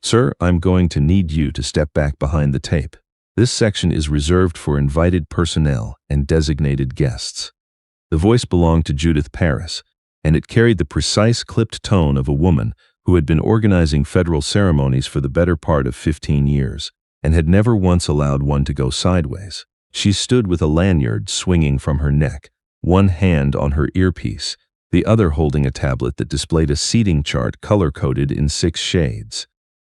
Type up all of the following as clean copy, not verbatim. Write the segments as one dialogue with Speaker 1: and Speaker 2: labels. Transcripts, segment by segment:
Speaker 1: Sir, I'm going to need you to step back behind the tape. This section is reserved for invited personnel and designated guests. The voice belonged to Judith Paris, and it carried the precise clipped tone of a woman who had been organizing federal ceremonies for the better part of 15 years and had never once allowed one to go sideways. She stood with a lanyard swinging from her neck, one hand on her earpiece, the other holding a tablet that displayed a seating chart color-coded in 6 shades.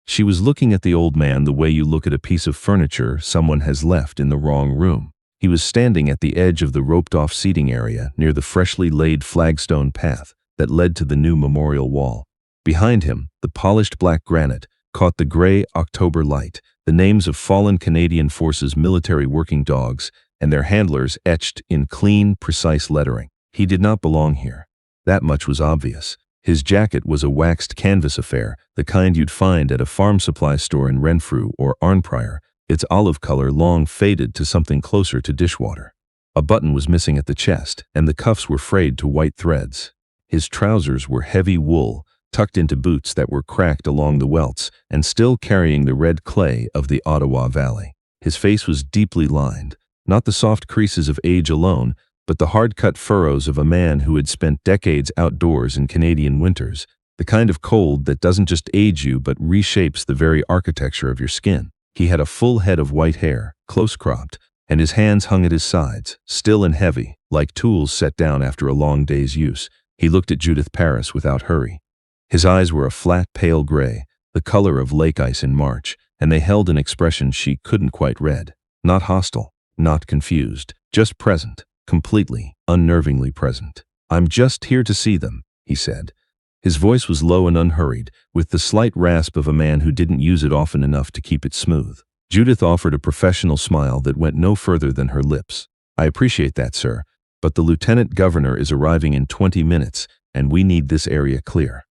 Speaker 1: She was looking at the old man the way you look at a piece of furniture someone has left in the wrong room. He was standing at the edge of the roped-off seating area near the freshly laid flagstone path that led to the new memorial wall. Behind him, the polished black granite caught the gray October light, the names of fallen Canadian Forces military working dogs and their handlers etched in clean, precise lettering. He did not belong here. That much was obvious. His jacket was a waxed canvas affair, the kind you'd find at a farm supply store in Renfrew or Arnprior, its olive color long faded to something closer to dishwater. A button was missing at the chest, and the cuffs were frayed to white threads. His trousers were heavy wool, tucked into boots that were cracked along the welts and still carrying the red clay of the Ottawa Valley. His face was deeply lined, not the soft creases of age alone, but the hard-cut furrows of a man who had spent decades outdoors in Canadian winters, the kind of cold that doesn't just age you but reshapes the very architecture of your skin. He had a full head of white hair, close-cropped, and his hands hung at his sides, still and heavy, like tools set down after a long day's use. He looked at Judith Paris without hurry. His eyes were a flat, pale gray, the color of lake ice in March, and they held an expression she couldn't quite read. Not hostile, not confused, just present, completely, unnervingly present. "I'm just here to see them," he said. His voice was low and unhurried, with the slight rasp of a man who didn't use it often enough to keep it smooth. Judith offered a professional smile that went no further than her lips. "I appreciate that, sir, but the lieutenant governor is arriving in 20 minutes, and we need this area clear.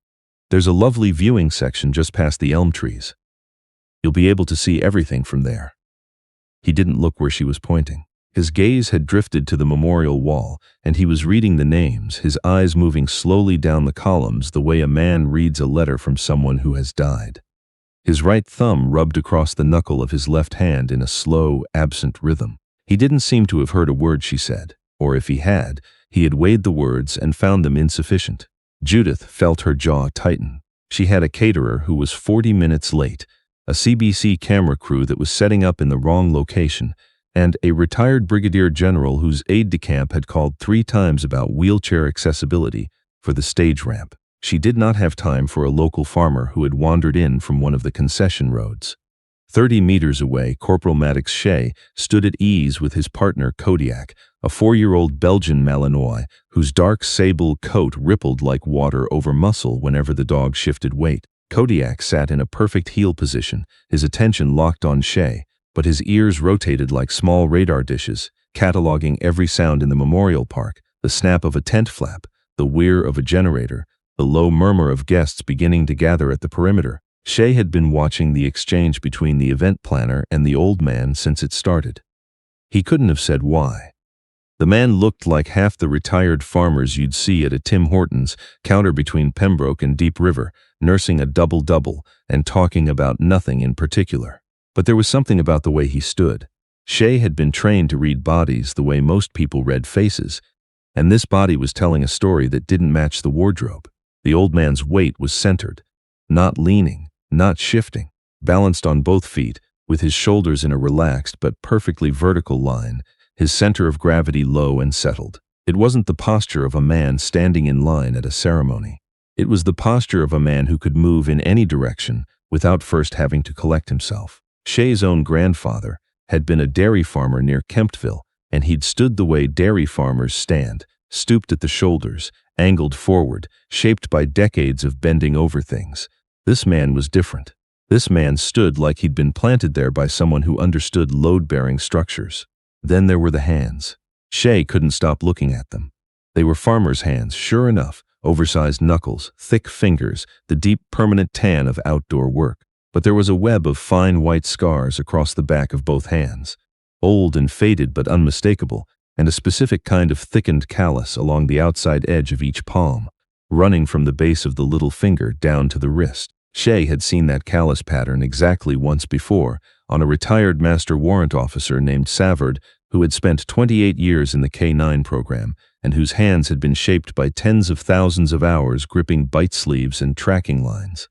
Speaker 1: There's a lovely viewing section just past the elm trees. You'll be able to see everything from there." He didn't look where she was pointing. His gaze had drifted to the memorial wall, and he was reading the names, his eyes moving slowly down the columns the way a man reads a letter from someone who has died. His right thumb rubbed across the knuckle of his left hand in a slow, absent rhythm. He didn't seem to have heard a word she said, or if he had weighed the words and found them insufficient. Judith felt her jaw tighten. She had a caterer who was 40 minutes late, a CBC camera crew that was setting up in the wrong location, and a retired brigadier general whose aide-de-camp had called 3 times about wheelchair accessibility for the stage ramp. She did not have time for a local farmer who had wandered in from one of the concession roads. 30 meters away, Corporal Maddox Shea stood at ease with his partner Kodiak, a 4-year-old Belgian Malinois whose dark sable coat rippled like water over muscle whenever the dog shifted weight. Kodiak sat in a perfect heel position, his attention locked on Shea, but his ears rotated like small radar dishes, cataloging every sound in the memorial park, the snap of a tent flap, the whir of a generator, the low murmur of guests beginning to gather at the perimeter. Shea had been watching the exchange between the event planner and the old man since it started. He couldn't have said why. The man looked like half the retired farmers you'd see at a Tim Hortons counter between Pembroke and Deep River, nursing a double-double and talking about nothing in particular. But there was something about the way he stood. Shea had been trained to read bodies the way most people read faces, and this body was telling a story that didn't match the wardrobe. The old man's weight was centered, not leaning, not shifting, balanced on both feet, with his shoulders in a relaxed but perfectly vertical line, his center of gravity low and settled. It wasn't the posture of a man standing in line at a ceremony. It was the posture of a man who could move in any direction without first having to collect himself. Shea's own grandfather had been a dairy farmer near Kemptville, and he'd stood the way dairy farmers stand, stooped at the shoulders, angled forward, shaped by decades of bending over things. This man was different. This man stood like he'd been planted there by someone who understood load-bearing structures. Then there were the hands. Shea couldn't stop looking at them. They were farmers' hands, sure enough, oversized knuckles, thick fingers, the deep permanent tan of outdoor work. But there was a web of fine white scars across the back of both hands, old and faded but unmistakable, and a specific kind of thickened callus along the outside edge of each palm, running from the base of the little finger down to the wrist. Shay had seen that callous pattern exactly once before, on a retired master warrant officer named Savard, who had spent 28 years in the K-9 program, and whose hands had been shaped by tens of thousands of hours gripping bite sleeves and tracking lines.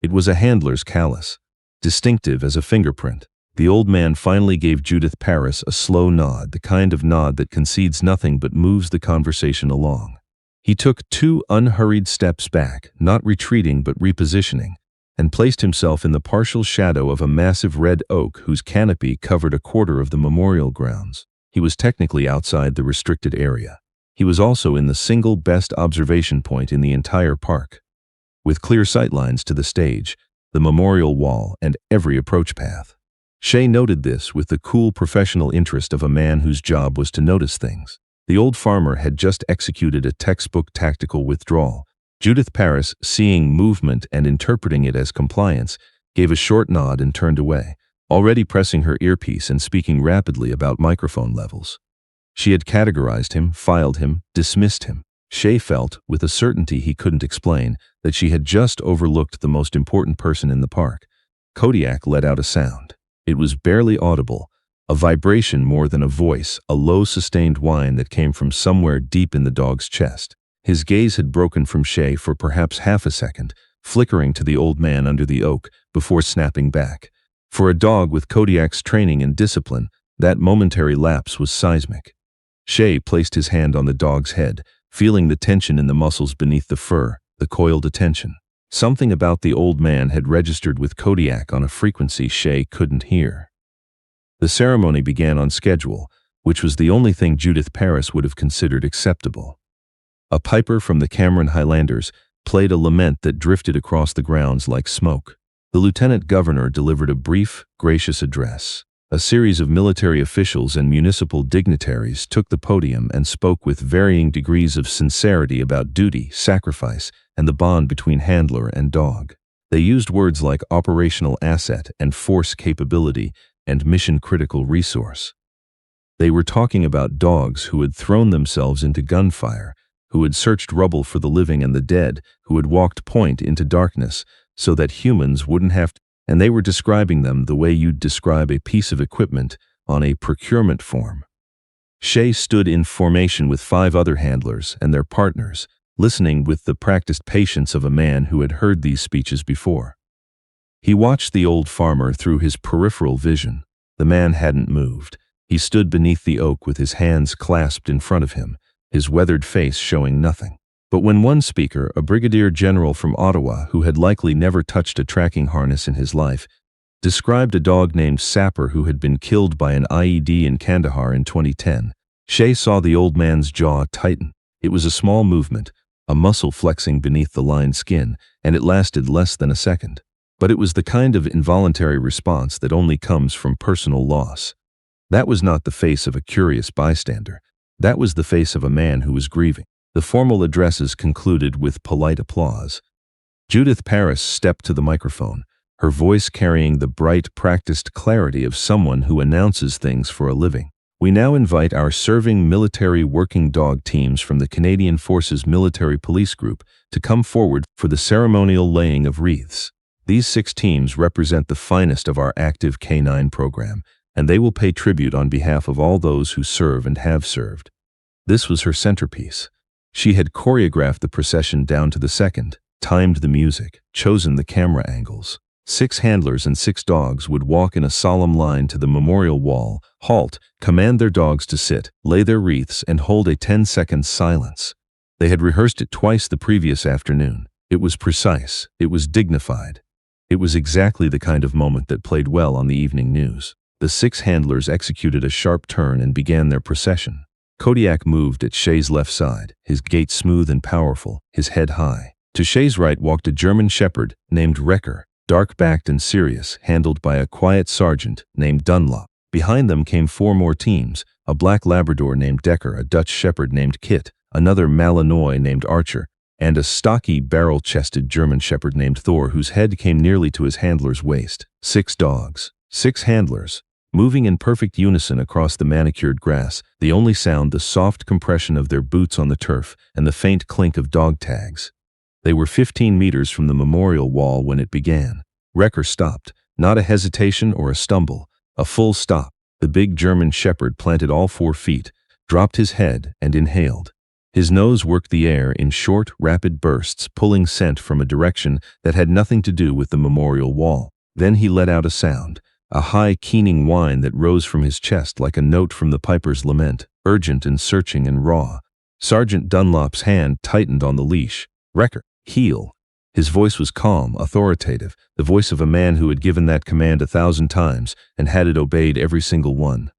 Speaker 1: It was a handler's callus, distinctive as a fingerprint. The old man finally gave Judith Parris a slow nod, the kind of nod that concedes nothing but moves the conversation along. He took 2 unhurried steps back, not retreating but repositioning, and placed himself in the partial shadow of a massive red oak whose canopy covered a quarter of the memorial grounds. He was technically outside the restricted area. He was also in the single best observation point in the entire park, with clear sightlines to the stage, the memorial wall, and every approach path. Shay noted this with the cool professional interest of a man whose job was to notice things. The old farmer had just executed a textbook tactical withdrawal. Judith Parris, seeing movement and interpreting it as compliance, gave a short nod and turned away, already pressing her earpiece and speaking rapidly about microphone levels. She had categorized him, filed him, dismissed him. Shay felt, with a certainty he couldn't explain, that she had just overlooked the most important person in the park. Kodiak let out a sound. It was barely audible, a vibration more than a voice, a low sustained whine that came from somewhere deep in the dog's chest. His gaze had broken from Shay for perhaps half a second, flickering to the old man under the oak, before snapping back. For a dog with Kodiak's training and discipline, that momentary lapse was seismic. Shay placed his hand on the dog's head, feeling the tension in the muscles beneath the fur, the coiled attention. Something about the old man had registered with Kodiak on a frequency Shay couldn't hear. The ceremony began on schedule, which was the only thing Judith Parris would have considered acceptable. A piper from the Cameron Highlanders played a lament that drifted across the grounds like smoke. The lieutenant governor delivered a brief, gracious address. A series of military officials and municipal dignitaries took the podium and spoke with varying degrees of sincerity about duty, sacrifice, and the bond between handler and dog. They used words like operational asset and force capability and mission-critical resource. They were talking about dogs who had thrown themselves into gunfire, who had searched rubble for the living and the dead, who had walked point into darkness so that humans wouldn't have to. And they were describing them the way you'd describe a piece of equipment on a procurement form. Shay stood in formation with 5 other handlers and their partners, listening with the practiced patience of a man who had heard these speeches before. He watched the old farmer through his peripheral vision. The man hadn't moved. He stood beneath the oak with his hands clasped in front of him, his weathered face showing nothing. But when one speaker, a brigadier general from Ottawa who had likely never touched a tracking harness in his life, described a dog named Sapper who had been killed by an IED in Kandahar in 2010, Shay saw the old man's jaw tighten. It was a small movement, a muscle flexing beneath the lined skin, and it lasted less than a second. But it was the kind of involuntary response that only comes from personal loss. That was not the face of a curious bystander. That was the face of a man who was grieving. The formal addresses concluded with polite applause. Judith Parris stepped to the microphone, her voice carrying the bright, practiced clarity of someone who announces things for a living. We now invite our serving military working dog teams from the Canadian Forces Military Police Group to come forward for the ceremonial laying of wreaths. These 6 teams represent the finest of our active K-9 program, and they will pay tribute on behalf of all those who serve and have served. This was her centerpiece. She had choreographed the procession down to the second, timed the music, chosen the camera angles. 6 handlers and 6 dogs would walk in a solemn line to the memorial wall, halt, command their dogs to sit, lay their wreaths, and hold a 10-second silence. They had rehearsed it twice the previous afternoon. It was precise. It was dignified. It was exactly the kind of moment that played well on the evening news. The 6 handlers executed a sharp turn and began their procession. Kodiak moved at Shay's left side, his gait smooth and powerful, his head high. To Shay's right walked a German shepherd named Wrecker, dark-backed and serious, handled by a quiet sergeant named Dunlop. Behind them came 4 more teams, a black Labrador named Decker, a Dutch shepherd named Kit, another Malinois named Archer, and a stocky, barrel-chested German shepherd named Thor whose head came nearly to his handler's waist. 6 dogs, 6 handlers, moving in perfect unison across the manicured grass, the only sound the soft compression of their boots on the turf and the faint clink of dog tags. They were 15 meters from the memorial wall when it began. Wrecker stopped, not a hesitation or a stumble, a full stop. The big German shepherd planted all 4 feet, dropped his head, and inhaled. His nose worked the air in short, rapid bursts, pulling scent from a direction that had nothing to do with the memorial wall. Then he let out a sound, a high, keening whine that rose from his chest like a note from the piper's lament, urgent and searching and raw. Sergeant Dunlop's hand tightened on the leash. Wrecker, heel. His voice was calm, authoritative, the voice of a man who had given that command 1,000 times and had it obeyed every single one.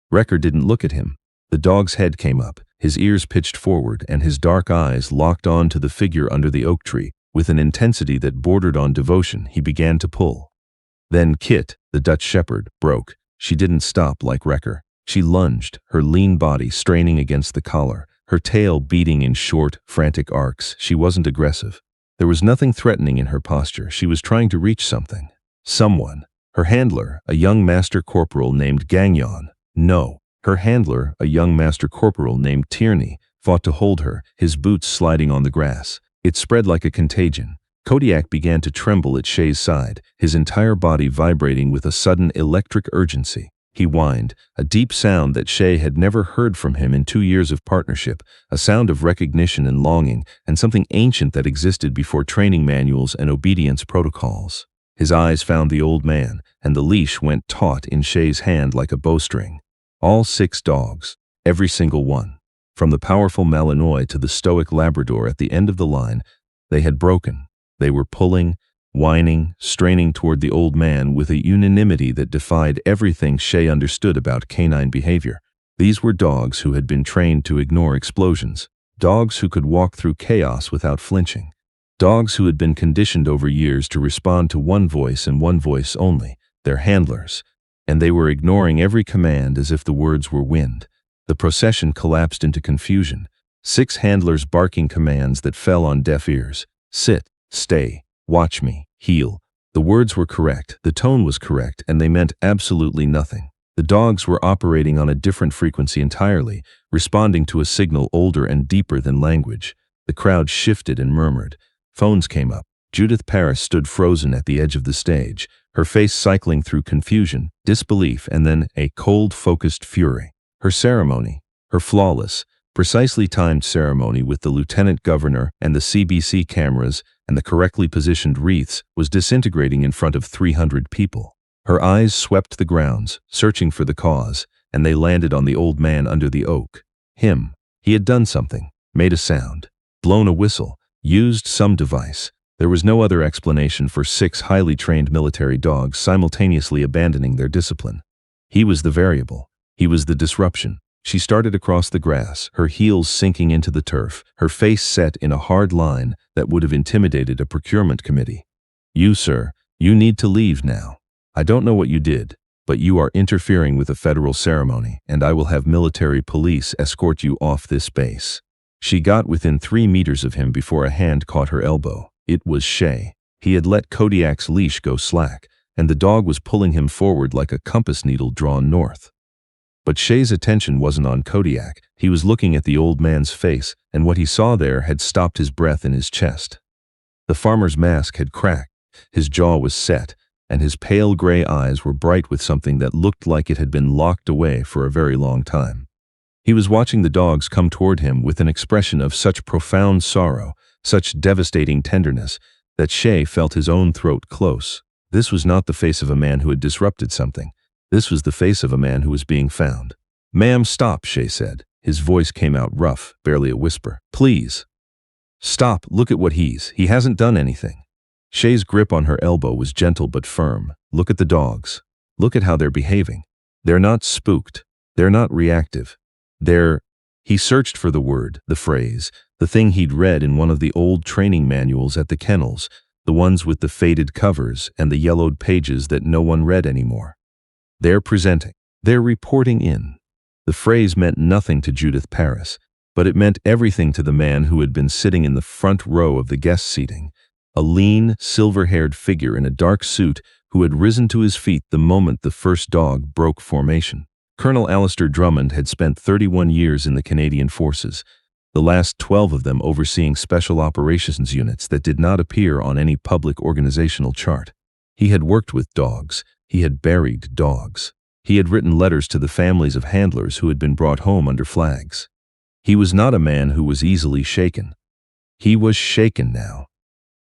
Speaker 1: Wrecker didn't look at him. The dog's head came up, his ears pitched forward, and his dark eyes locked on to the figure under the oak tree. With an intensity that bordered on devotion, he began to pull. Then Kit, the Dutch shepherd, broke. She didn't stop like Wrecker. She lunged, her lean body straining against the collar, her tail beating in short, frantic arcs. She wasn't aggressive. There was nothing threatening in her posture. She was trying to reach something. Someone. Her handler, a young master corporal named Gagnon. No. Her handler, a young master corporal named Tierney, fought to hold her, his boots sliding on the grass. It spread like a contagion. Kodiak began to tremble at Shay's side, his entire body vibrating with a sudden electric urgency. He whined, a deep sound that Shay had never heard from him in 2 years of partnership, a sound of recognition and longing, and something ancient that existed before training manuals and obedience protocols. His eyes found the old man, and the leash went taut in Shay's hand like a bowstring. All 6 dogs, every single one. From the powerful Malinois to the stoic Labrador at the end of the line, they had broken. They were pulling, whining, straining toward the old man with a unanimity that defied everything Shay understood about canine behavior. These were dogs who had been trained to ignore explosions, dogs who could walk through chaos without flinching, dogs who had been conditioned over years to respond to one voice and one voice only, their handlers. And they were ignoring every command as if the words were wind. The procession collapsed into confusion. 6 handlers barking commands that fell on deaf ears. Sit, stay, watch me, heel. The words were correct, the tone was correct, and they meant absolutely nothing. The dogs were operating on a different frequency entirely, responding to a signal older and deeper than language. The crowd shifted and murmured. Phones came up. Judith Parris stood frozen at the edge of the stage, her face cycling through confusion, disbelief, and then a cold, focused fury. Her ceremony, her flawless, precisely timed ceremony with the lieutenant governor and the CBC cameras and the correctly positioned wreaths, was disintegrating in front of 300 people. Her eyes swept the grounds, searching for the cause, and they landed on the old man under the oak. Him. He had done something, made a sound, blown a whistle, used some device. There was no other explanation for 6 highly trained military dogs simultaneously abandoning their discipline. He was the variable. He was the disruption. She started across the grass, her heels sinking into the turf, her face set in a hard line that would have intimidated a procurement committee. You, sir, you need to leave now. I don't know what you did, but you are interfering with a federal ceremony, and I will have military police escort you off this base. She got within 3 meters of him before a hand caught her elbow. It was Shay. He had let Kodiak's leash go slack, and the dog was pulling him forward like a compass needle drawn north. But Shay's attention wasn't on Kodiak. He was looking at the old man's face, and what he saw there had stopped his breath in his chest. The farmer's mask had cracked, his jaw was set, and his pale gray eyes were bright with something that looked like it had been locked away for a very long time. He was watching the dogs come toward him with an expression of such profound sorrow, such devastating tenderness, that Shay felt his own throat close. This was not the face of a man who had disrupted something. This was the face of a man who was being found. "Ma'am, stop," Shay said. His voice came out rough, barely a whisper. "Please. Stop, look at what he hasn't done anything." Shay's grip on her elbow was gentle but firm. "Look at the dogs. Look at how they're behaving. They're not spooked. They're not reactive. He searched for the word, the phrase, the thing he'd read in one of the old training manuals at the kennels, the ones with the faded covers and the yellowed pages that no one read anymore. They're presenting. They're reporting in. The phrase meant nothing to Judith Parris, but it meant everything to the man who had been sitting in the front row of the guest seating, a lean, silver-haired figure in a dark suit who had risen to his feet the moment the first dog broke formation. Colonel Alistair Drummond had spent 31 years in the Canadian Forces, the last 12 of them overseeing special operations units that did not appear on any public organizational chart. He had worked with dogs. He had buried dogs. He had written letters to the families of handlers who had been brought home under flags. He was not a man who was easily shaken. He was shaken now.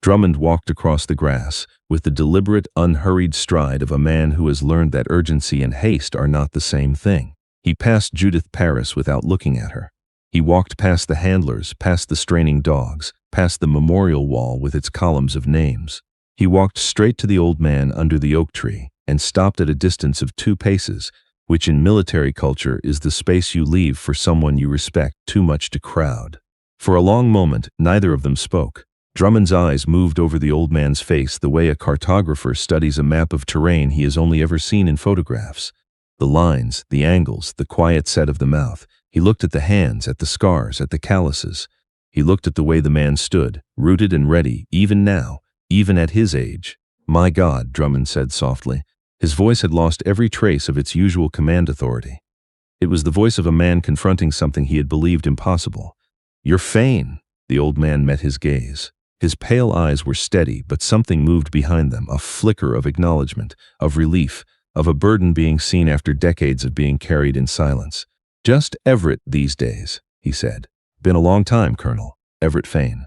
Speaker 1: Drummond walked across the grass with the deliberate, unhurried stride of a man who has learned that urgency and haste are not the same thing. He passed Judith Parris without looking at her. He walked past the handlers, past the straining dogs, past the memorial wall with its columns of names. He walked straight to the old man under the oak tree and stopped at a distance of 2 paces, which in military culture is the space you leave for someone you respect too much to crowd. For a long moment, neither of them spoke. Drummond's eyes moved over the old man's face the way a cartographer studies a map of terrain he has only ever seen in photographs. The lines, the angles, the quiet set of the mouth. He looked at the hands, at the scars, at the calluses. He looked at the way the man stood, rooted and ready, even now, even at his age. "My God," Drummond said softly. His voice had lost every trace of its usual command authority. It was the voice of a man confronting something he had believed impossible. "You're Fane." The old man met his gaze. His pale eyes were steady, but something moved behind them, a flicker of acknowledgement, of relief, of a burden being seen after decades of being carried in silence. "Just Everett these days," he said. "Been a long time, Colonel. Everett Fane."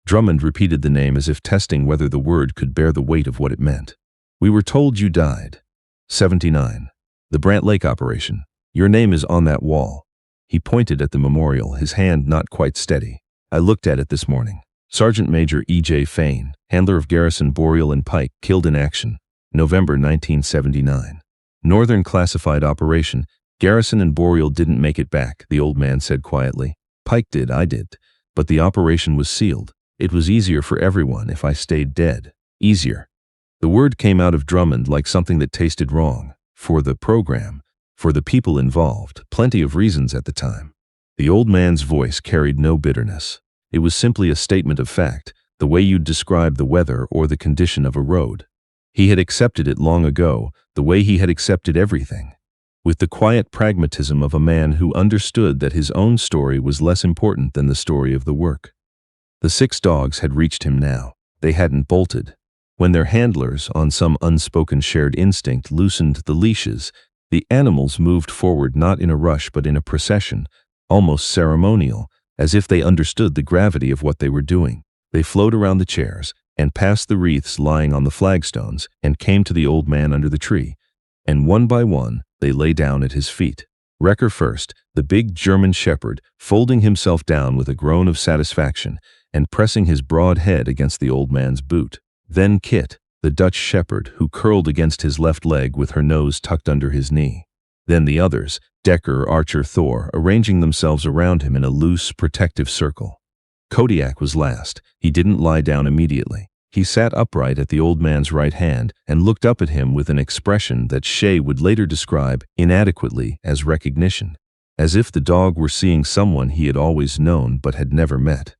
Speaker 1: Drummond repeated the name as if testing whether the word could bear the weight of what it meant. "We were told you died. 79. The Brant Lake operation. Your name is on that wall." He pointed at the memorial, his hand not quite steady. "I looked at it this morning. Sergeant Major E.J. Fane, handler of Garrison, Boreal, and Pike, killed in action, November 1979. Northern classified operation. Garrison and Boreal didn't make it back," the old man said quietly. "Pike did, I did. But the operation was sealed. It was easier for everyone if I stayed dead. Easier." The word came out of Drummond like something that tasted wrong. For the program, for the people involved, plenty of reasons at the time. The old man's voice carried no bitterness. It was simply a statement of fact, the way you'd describe the weather or the condition of a road. He had accepted it long ago, the way he had accepted everything, with the quiet pragmatism of a man who understood that his own story was less important than the story of the work. The 6 dogs had reached him now. They hadn't bolted. When their handlers, on some unspoken shared instinct, loosened the leashes, the animals moved forward not in a rush but in a procession, almost ceremonial, as if they understood the gravity of what they were doing. They flowed around the chairs and past the wreaths lying on the flagstones and came to the old man under the tree, and one by one they lay down at his feet. Wrecker first, the big German shepherd, folding himself down with a groan of satisfaction and pressing his broad head against the old man's boot. Then Kit, the Dutch shepherd, who curled against his left leg with her nose tucked under his knee. Then the others, Decker, Archer, Thor, arranging themselves around him in a loose, protective circle. Kodiak was last. He didn't lie down immediately. He sat upright at the old man's right hand and looked up at him with an expression that Shea would later describe inadequately as recognition, as if the dog were seeing someone he had always known but had never met.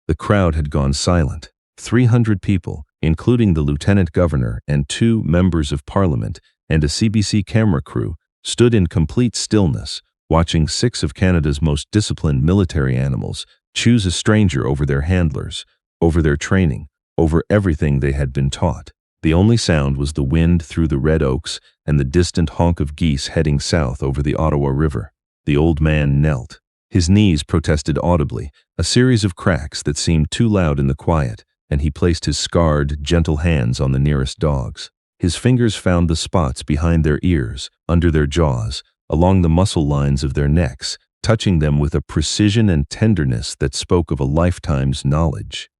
Speaker 1: The crowd had gone silent. 300 people, including the lieutenant governor and 2 members of parliament and a CBC camera crew, stood in complete stillness, watching 6 of Canada's most disciplined military animals choose a stranger over their handlers, over their training, over everything they had been taught. The only sound was the wind through the red oaks and the distant honk of geese heading south over the Ottawa River. The old man knelt. His knees protested audibly, a series of cracks that seemed too loud in the quiet, and he placed his scarred, gentle hands on the nearest dogs. His fingers found the spots behind their ears, under their jaws, along the muscle lines of their necks, touching them with a precision and tenderness that spoke of a lifetime's knowledge.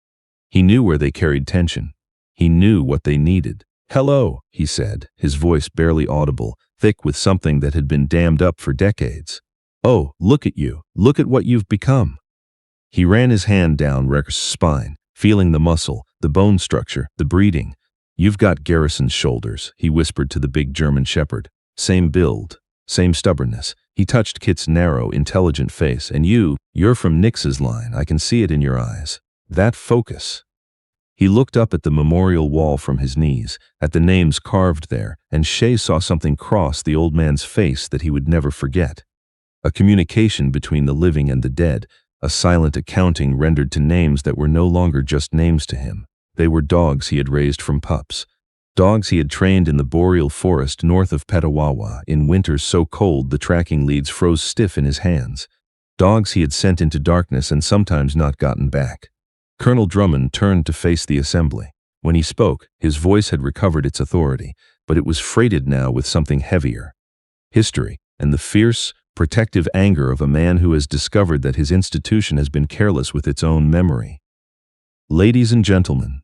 Speaker 1: He knew where they carried tension. He knew what they needed. "Hello," he said, his voice barely audible, thick with something that had been dammed up for decades. "Oh, look at you. Look at what you've become." He ran his hand down Recker's spine, feeling the muscle, the bone structure, the breeding. "You've got Garrison's shoulders," he whispered to the big German shepherd. "Same build, same stubbornness." He touched Kit's narrow, intelligent face. "And you're from Nix's line. I can see it in your eyes. That focus." He looked up at the memorial wall from his knees, at the names carved there, and Shea saw something cross the old man's face that he would never forget. A communication between the living and the dead, a silent accounting rendered to names that were no longer just names to him. They were dogs he had raised from pups. Dogs he had trained in the boreal forest north of Petawawa in winters so cold the tracking leads froze stiff in his hands. Dogs he had sent into darkness and sometimes not gotten back. Colonel Drummond turned to face the assembly. When he spoke, his voice had recovered its authority, but it was freighted now with something heavier. History, and the fierce, protective anger of a man who has discovered that his institution has been careless with its own memory. Ladies and gentlemen,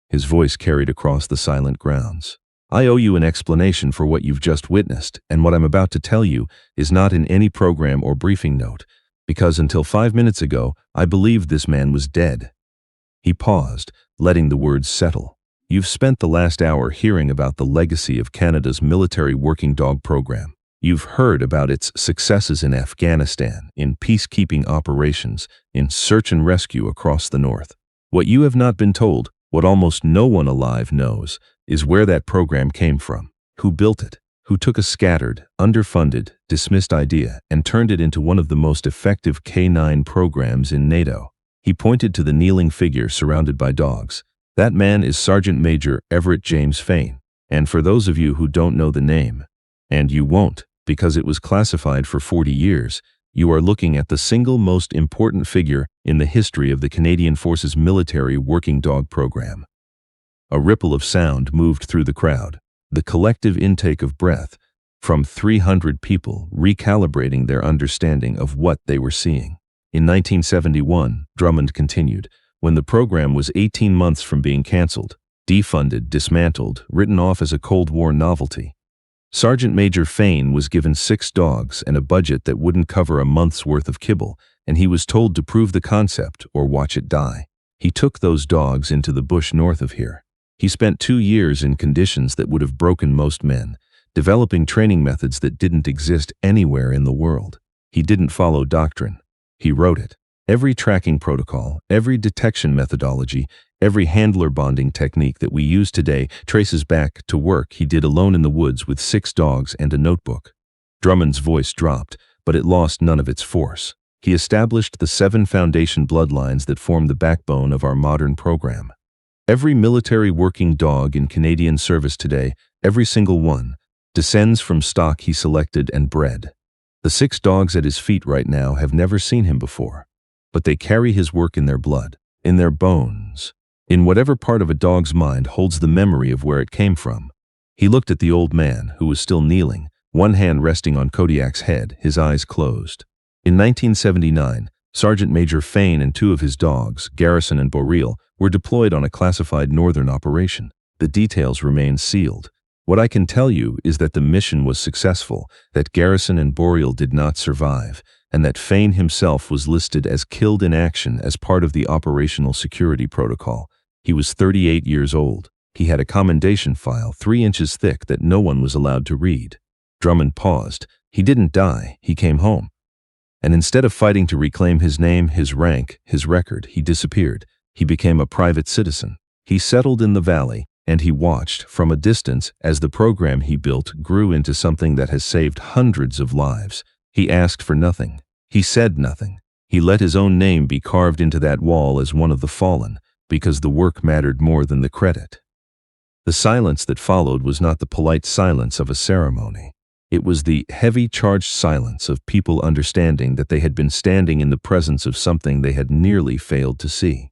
Speaker 1: his voice carried across the silent grounds, I owe you an explanation for what you've just witnessed, and what I'm about to tell you is not in any program or briefing note, because until 5 minutes ago, I believed this man was dead. He paused, letting the words settle. You've spent the last hour hearing about the legacy of Canada's military working dog program. You've heard about its successes in Afghanistan, in peacekeeping operations, in search and rescue across the north. What you have not been told, what almost no one alive knows, is where that program came from, who built it, who took a scattered, underfunded, dismissed idea and turned it into one of the most effective K9 programs in NATO. He pointed to the kneeling figure surrounded by dogs. That man is Sergeant Major Everett James Fain, and for those of you who don't know the name, and you won't, because it was classified for 40 years, you are looking at the single most important figure in the history of the Canadian Forces military working dog program. A ripple of sound moved through the crowd, the collective intake of breath from 300 people recalibrating their understanding of what they were seeing. In 1971, Drummond continued, when the program was 18 months from being canceled, defunded, dismantled, written off as a Cold War novelty, Sergeant Major Fain was given 6 dogs and a budget that wouldn't cover a month's worth of kibble, and he was told to prove the concept or watch it die. He took those dogs into the bush north of here. He spent 2 years in conditions that would have broken most men, developing training methods that didn't exist anywhere in the world. He didn't follow doctrine. He wrote it. Every tracking protocol, every detection methodology, every handler bonding technique that we use today traces back to work he did alone in the woods with 6 dogs and a notebook. Drummond's voice dropped, but it lost none of its force. He established the 7 foundation bloodlines that form the backbone of our modern program. Every military working dog in Canadian service today, every single one, descends from stock he selected and bred. The 6 dogs at his feet right now have never seen him before, but they carry his work in their blood, in their bones, in whatever part of a dog's mind holds the memory of where it came from. He looked at the old man, who was still kneeling, one hand resting on Kodiak's head, his eyes closed. In 1979, Sergeant Major Fain and 2 of his dogs, Garrison and Boreal, were deployed on a classified northern operation. The details remain sealed. What I can tell you is that the mission was successful, that Garrison and Boreal did not survive, and that Fain himself was listed as killed in action as part of the operational security protocol. He was 38 years old. He had a commendation file 3 inches thick that no one was allowed to read. Drummond paused. He didn't die, he came home. And instead of fighting to reclaim his name, his rank, his record, he disappeared. He became a private citizen. He settled in the valley, and he watched, from a distance, as the program he built grew into something that has saved hundreds of lives. He asked for nothing. He said nothing. He let his own name be carved into that wall as one of the fallen, because the work mattered more than the credit. The silence that followed was not the polite silence of a ceremony. It was the heavy, charged silence of people understanding that they had been standing in the presence of something they had nearly failed to see.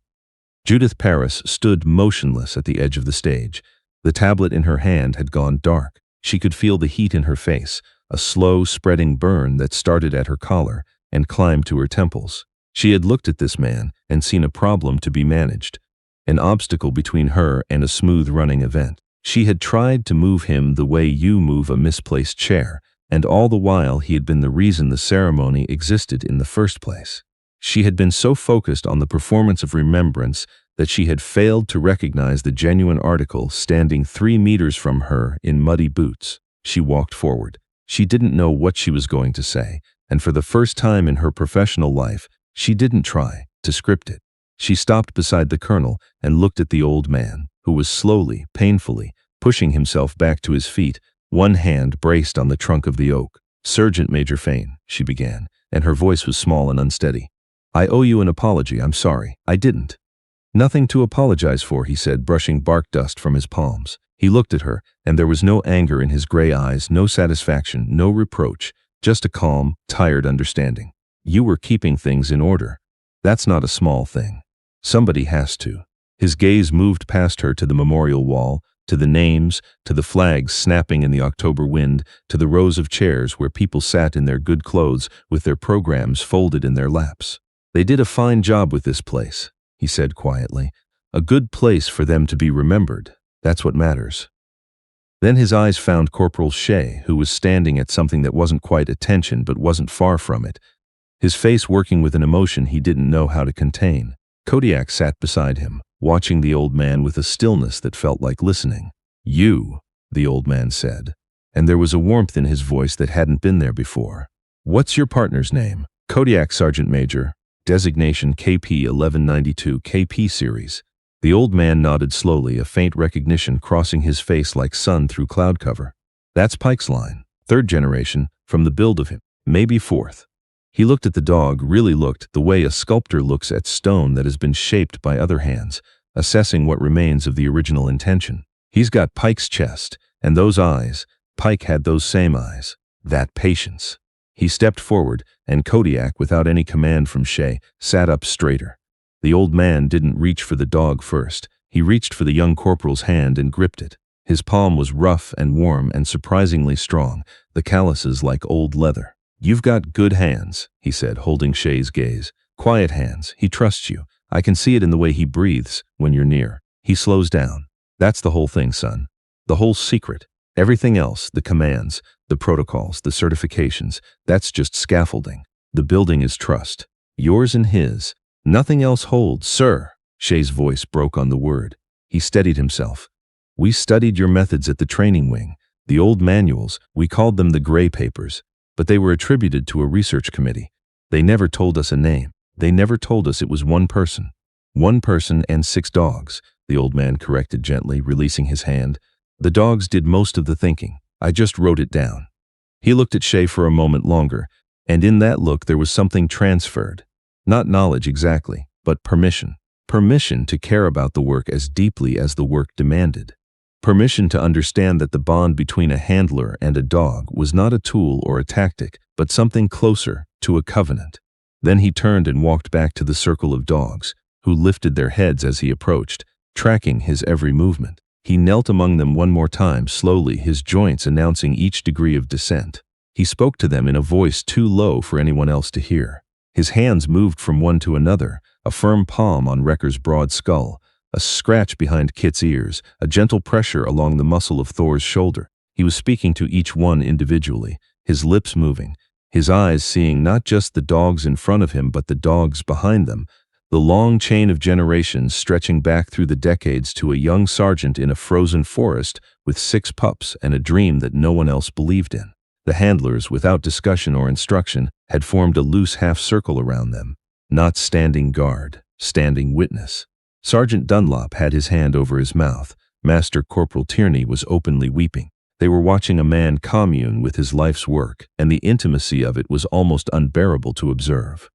Speaker 1: Judith Paris stood motionless at the edge of the stage. The tablet in her hand had gone dark. She could feel the heat in her face, a slow, spreading burn that started at her collar and climbed to her temples. She had looked at this man and seen a problem to be managed, an obstacle between her and a smooth-running event. She had tried to move him the way you move a misplaced chair, and all the while he had been the reason the ceremony existed in the first place. She had been so focused on the performance of remembrance that she had failed to recognize the genuine article standing 3 meters from her in muddy boots. She walked forward. She didn't know what she was going to say, and for the first time in her professional life, she didn't try to script it. She stopped beside the colonel and looked at the old man, who was slowly, painfully, pushing himself back to his feet, one hand braced on the trunk of the oak. "Sergeant Major Fain," she began, and her voice was small and unsteady. I owe you an apology, I'm sorry, I didn't. Nothing to apologize for, he said, brushing bark dust from his palms. He looked at her, and there was no anger in his gray eyes, no satisfaction, no reproach, just a calm, tired understanding. You were keeping things in order. That's not a small thing. Somebody has to. His gaze moved past her to the memorial wall, to the names, to the flags snapping in the October wind, to the rows of chairs where people sat in their good clothes with their programs folded in their laps. They did a fine job with this place, he said quietly. A good place for them to be remembered. That's what matters. Then his eyes found Corporal Shea, who was standing at something that wasn't quite attention but wasn't far from it, his face working with an emotion he didn't know how to contain. Kodiak sat beside him, watching the old man with a stillness that felt like listening. You, the old man said, and there was a warmth in his voice that hadn't been there before. What's your partner's name? Kodiak Sergeant Major, designation KP 1192 KP series. The old man nodded slowly, a faint recognition crossing his face like sun through cloud cover. That's Pike's line, 3rd generation, from the build of him, maybe 4th. He looked at the dog, really looked, the way a sculptor looks at stone that has been shaped by other hands, assessing what remains of the original intention. He's got Pike's chest, and those eyes. Pike had those same eyes. That patience. He stepped forward, and Kodiak, without any command from Shea, sat up straighter. The old man didn't reach for the dog first. He reached for the young corporal's hand and gripped it. His palm was rough and warm and surprisingly strong, the calluses like old leather. You've got good hands, he said, holding Shea's gaze. Quiet hands. He trusts you. I can see it in the way he breathes when you're near. He slows down. That's the whole thing, son. The whole secret. Everything else, the commands, the protocols, the certifications, that's just scaffolding. The building is trust. Yours and his. Nothing else holds, sir. Shea's voice broke on the word. He steadied himself. We studied your methods at the training wing. The old manuals, we called them the gray papers. But they were attributed to a research committee. They never told us a name. They never told us it was one person. 1 person and 6 dogs, the old man corrected gently, releasing his hand. The dogs did most of the thinking. I just wrote it down. He looked at Shea for a moment longer, and in that look there was something transferred. Not knowledge exactly, but permission. Permission to care about the work as deeply as the work demanded. Permission to understand that the bond between a handler and a dog was not a tool or a tactic, but something closer to a covenant. Then he turned and walked back to the circle of dogs, who lifted their heads as he approached, tracking his every movement. He knelt among them one more time, slowly, his joints announcing each degree of descent. He spoke to them in a voice too low for anyone else to hear. His hands moved from one to another, a firm palm on Wrecker's broad skull, a scratch behind Kit's ears, a gentle pressure along the muscle of Thor's shoulder. He was speaking to each one individually, his lips moving, his eyes seeing not just the dogs in front of him but the dogs behind them, the long chain of generations stretching back through the decades to a young sergeant in a frozen forest with 6 pups and a dream that no one else believed in. The handlers, without discussion or instruction, had formed a loose half-circle around them, not standing guard, standing witness. Sergeant Dunlop had his hand over his mouth. Master Corporal Tierney was openly weeping. They were watching a man commune with his life's work, and the intimacy of it was almost unbearable to observe.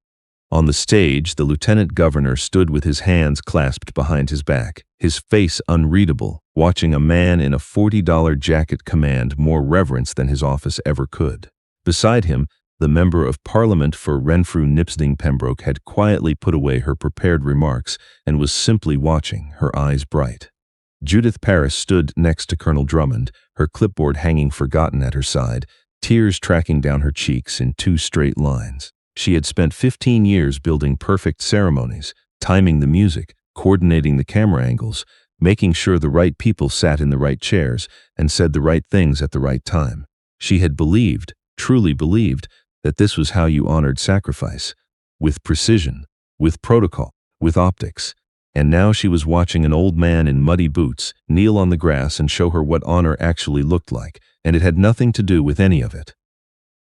Speaker 1: On the stage, the lieutenant governor stood with his hands clasped behind his back, his face unreadable, watching a man in a $40 jacket command more reverence than his office ever could. Beside him, the Member of Parliament for Renfrew Nipsding Pembroke had quietly put away her prepared remarks and was simply watching, her eyes bright. Judith Parris stood next to Colonel Drummond, her clipboard hanging forgotten at her side, tears tracking down her cheeks in 2 straight lines. She had spent 15 years building perfect ceremonies, timing the music, coordinating the camera angles, making sure the right people sat in the right chairs and said the right things at the right time. She had believed, truly believed, that this was how you honored sacrifice, with precision, with protocol, with optics. And now she was watching an old man in muddy boots kneel on the grass and show her what honor actually looked like, and it had nothing to do with any of it.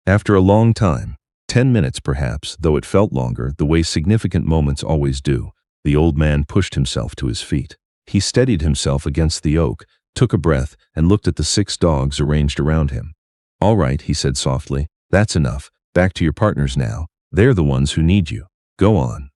Speaker 1: After a long time, 10 minutes perhaps, though it felt longer, the way significant moments always do, the old man pushed himself to his feet. He steadied himself against the oak, took a breath, and looked at the 6 dogs arranged around him. All right, he said softly, that's enough. Back to your partners now. They're the ones who need you. Go on.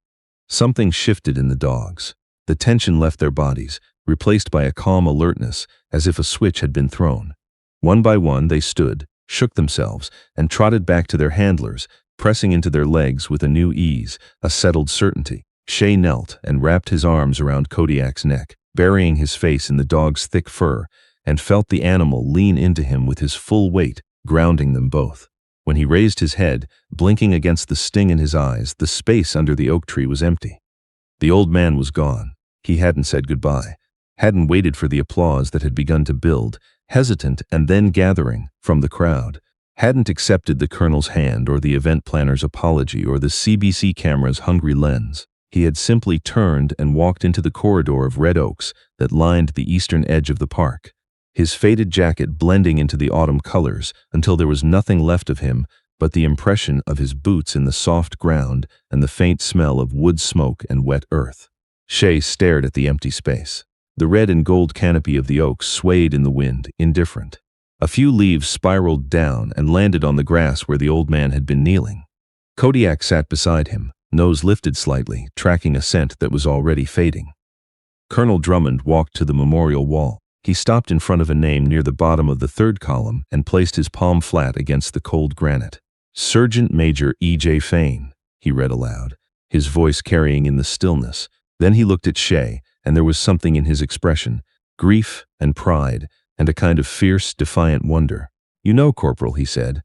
Speaker 1: Something shifted in the dogs. The tension left their bodies, replaced by a calm alertness, as if a switch had been thrown. One by one they stood, shook themselves, and trotted back to their handlers, pressing into their legs with a new ease, a settled certainty. Shay knelt and wrapped his arms around Kodiak's neck, burying his face in the dog's thick fur, and felt the animal lean into him with his full weight, grounding them both. When he raised his head, blinking against the sting in his eyes, the space under the oak tree was empty. The old man was gone. He hadn't said goodbye, hadn't waited for the applause that had begun to build, hesitant and then gathering, from the crowd, hadn't accepted the colonel's hand or the event planner's apology or the CBC camera's hungry lens. He had simply turned and walked into the corridor of red oaks that lined the eastern edge of the park, his faded jacket blending into the autumn colors until there was nothing left of him but the impression of his boots in the soft ground and the faint smell of wood smoke and wet earth. Shay stared at the empty space. The red and gold canopy of the oaks swayed in the wind, indifferent. A few leaves spiraled down and landed on the grass where the old man had been kneeling. Kodiak sat beside him, nose lifted slightly, tracking a scent that was already fading. Colonel Drummond walked to the memorial wall. He stopped in front of a name near the bottom of the third column and placed his palm flat against the cold granite. Sergeant Major E.J. Fain, he read aloud, his voice carrying in the stillness. Then he looked at Shay, and there was something in his expression, grief and pride, and a kind of fierce, defiant wonder. "You know, Corporal," he said,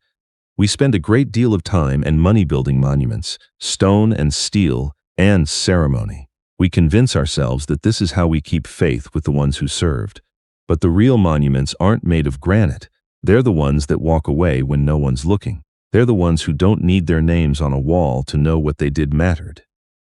Speaker 1: "we spend a great deal of time and money building monuments, stone and steel and ceremony. We convince ourselves that this is how we keep faith with the ones who served. But the real monuments aren't made of granite. They're the ones that walk away when no one's looking. They're the ones who don't need their names on a wall to know what they did mattered."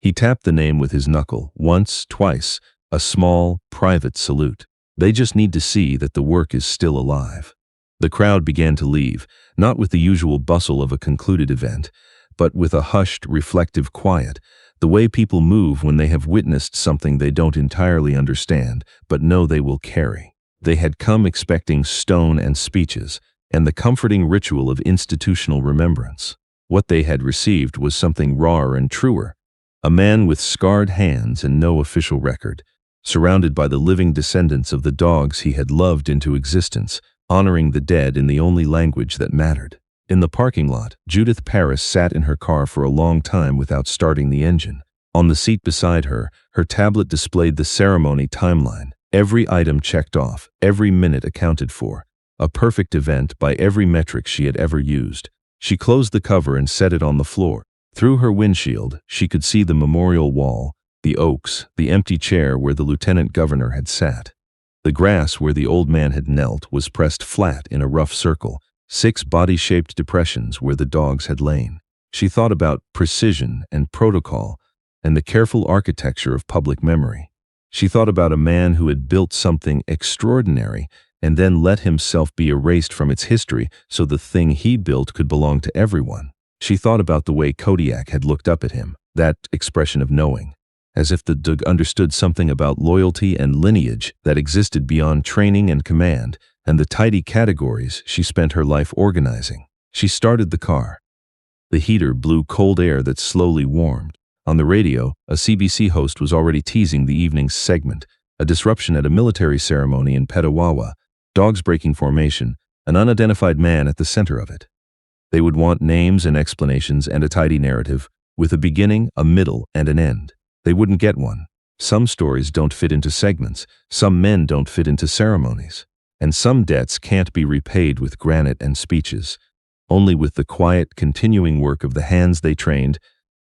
Speaker 1: He tapped the name with his knuckle, once, twice, a small, private salute. They just need to see that the work is still alive. The crowd began to leave, not with the usual bustle of a concluded event, but with a hushed, reflective quiet, the way people move when they have witnessed something they don't entirely understand, but know they will carry. They had come expecting stone and speeches, and the comforting ritual of institutional remembrance. What they had received was something rawer and truer. A man with scarred hands and no official record, surrounded by the living descendants of the dogs he had loved into existence, honoring the dead in the only language that mattered. In the parking lot, Judith Parris sat in her car for a long time without starting the engine. On the seat beside her, her tablet displayed the ceremony timeline. Every item checked off, every minute accounted for. A perfect event by every metric she had ever used. She closed the cover and set it on the floor. Through her windshield, she could see the memorial wall, the oaks, the empty chair where the lieutenant governor had sat. The grass where the old man had knelt was pressed flat in a rough circle, 6 body-shaped depressions where the dogs had lain. She thought about precision and protocol and the careful architecture of public memory. She thought about a man who had built something extraordinary and then let himself be erased from its history so the thing he built could belong to everyone. She thought about the way Kodiak had looked up at him, that expression of knowing, as if the dog understood something about loyalty and lineage that existed beyond training and command, and the tidy categories she spent her life organizing. She started the car. The heater blew cold air that slowly warmed. On the radio, a CBC host was already teasing the evening's segment, a disruption at a military ceremony in Petawawa, dogs breaking formation, an unidentified man at the center of it. They would want names and explanations and a tidy narrative, with a beginning, a middle, and an end. They wouldn't get one. Some stories don't fit into segments, some men don't fit into ceremonies, and some debts can't be repaid with granite and speeches, only with the quiet, continuing work of the hands they trained,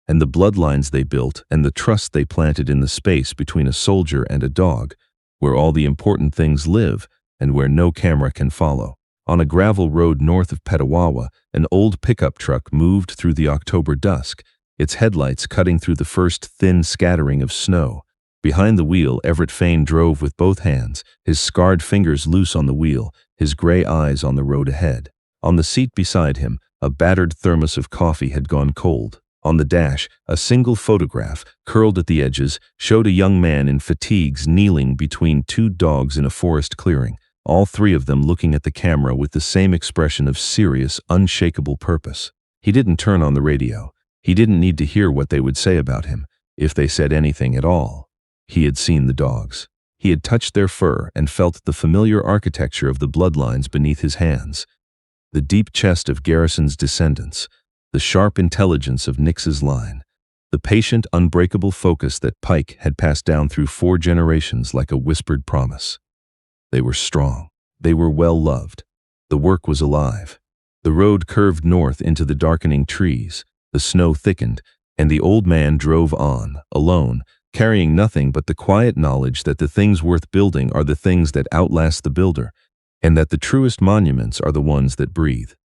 Speaker 1: and the bloodlines they built, and the trust they planted in the space between a soldier and a dog, where all the important things live and where no camera can follow. On a gravel road north of Petawawa, an old pickup truck moved through the October dusk, its headlights cutting through the first thin scattering of snow. Behind the wheel, Everett Fain drove with both hands, his scarred fingers loose on the wheel, his gray eyes on the road ahead. On the seat beside him, a battered thermos of coffee had gone cold. On the dash, a single photograph, curled at the edges, showed a young man in fatigues kneeling between 2 dogs in a forest clearing, all 3 of them looking at the camera with the same expression of serious, unshakable purpose. He didn't turn on the radio. He didn't need to hear what they would say about him, if they said anything at all. He had seen the dogs. He had touched their fur and felt the familiar architecture of the bloodlines beneath his hands. The deep chest of Garrison's descendants, the sharp intelligence of Nix's line, the patient, unbreakable focus that Pike had passed down through 4 generations like a whispered promise. They were strong. They were well-loved. The work was alive. The road curved north into the darkening trees, the snow thickened, and the old man drove on, alone, carrying nothing but the quiet knowledge that the things worth building are the things that outlast the builder, and that the truest monuments are the ones that breathe.